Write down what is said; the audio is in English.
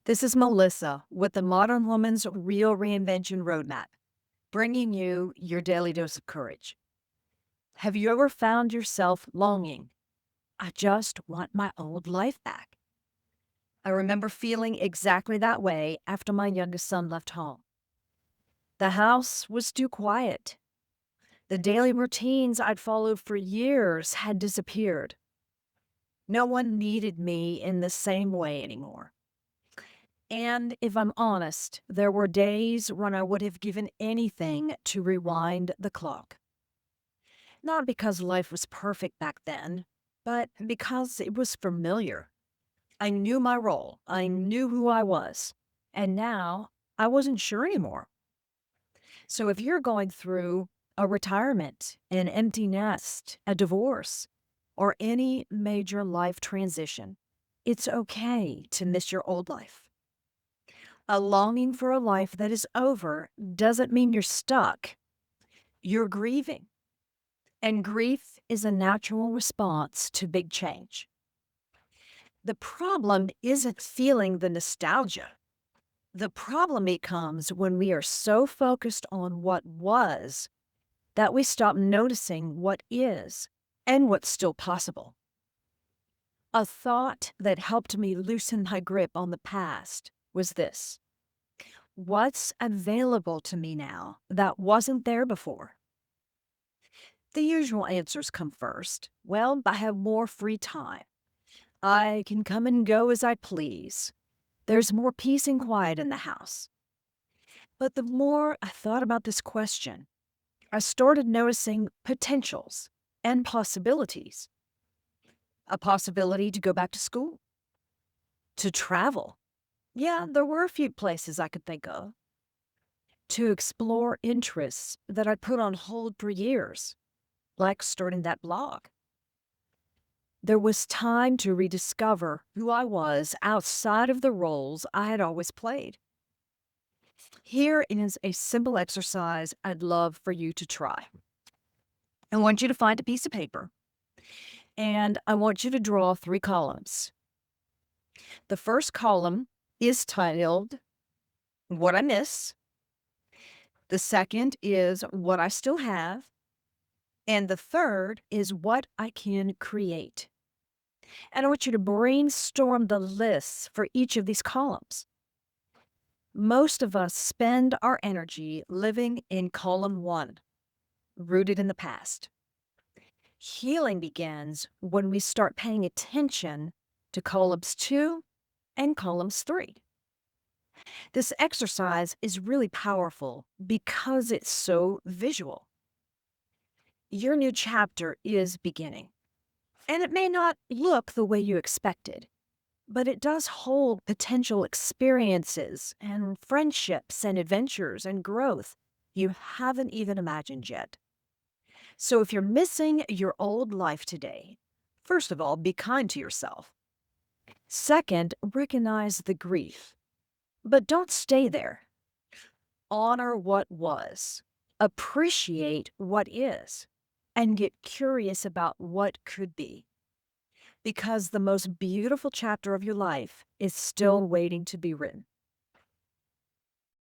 This is Melissa with the Modern Woman's Real Reinvention Roadmap, bringing you your daily dose of courage. Have you ever found yourself longing? I just want my old life back. I remember feeling exactly that way after my youngest son left home. The house was too quiet. The daily routines I'd followed for years had disappeared. No one needed me in the same way anymore. And if I'm honest, there were days when I would have given anything to rewind the clock. Not because life was perfect back then, but because it was familiar. I knew my role, I knew who I was, and now I wasn't sure anymore. So if you're going through a retirement, an empty nest, a divorce, or any major life transition, it's okay to miss your old life. A longing for a life that is over doesn't mean you're stuck. You're grieving. And grief is a natural response to big change. The problem isn't feeling the nostalgia. The problem becomes when we are so focused on what was that we stop noticing what is and what's still possible. A thought that helped me loosen my grip on the past was this: what's available to me now that wasn't there before? The usual answers come first. Well, I have more free time. I can come and go as I please. There's more peace and quiet in the house. But the more I thought about this question, I started noticing potentials and possibilities. A possibility to go back to school, to travel. Yeah, there were a few places I could think of. To explore interests that I put on hold for years, like starting that blog. There was time to rediscover who I was outside of the roles I had always played. Here is a simple exercise I'd love for you to try. I want you to find a piece of paper and I want you to draw three columns. The first column is titled What I Miss. The second is What I Still Have. And the third is What I Can Create. And I want you to brainstorm the lists for each of these columns. Most of us spend our energy living in column one, rooted in the past. Healing begins when we start paying attention to columns two and columns three. This exercise is really powerful because it's so visual. Your new chapter is beginning, and it may not look the way you expected, but it does hold potential experiences and friendships and adventures and growth you haven't even imagined yet. So if you're missing your old life today, first of all, be kind to yourself. Second, recognize the grief, but don't stay there. Honor what was, appreciate what is, and get curious about what could be. Because the most beautiful chapter of your life is still waiting to be written.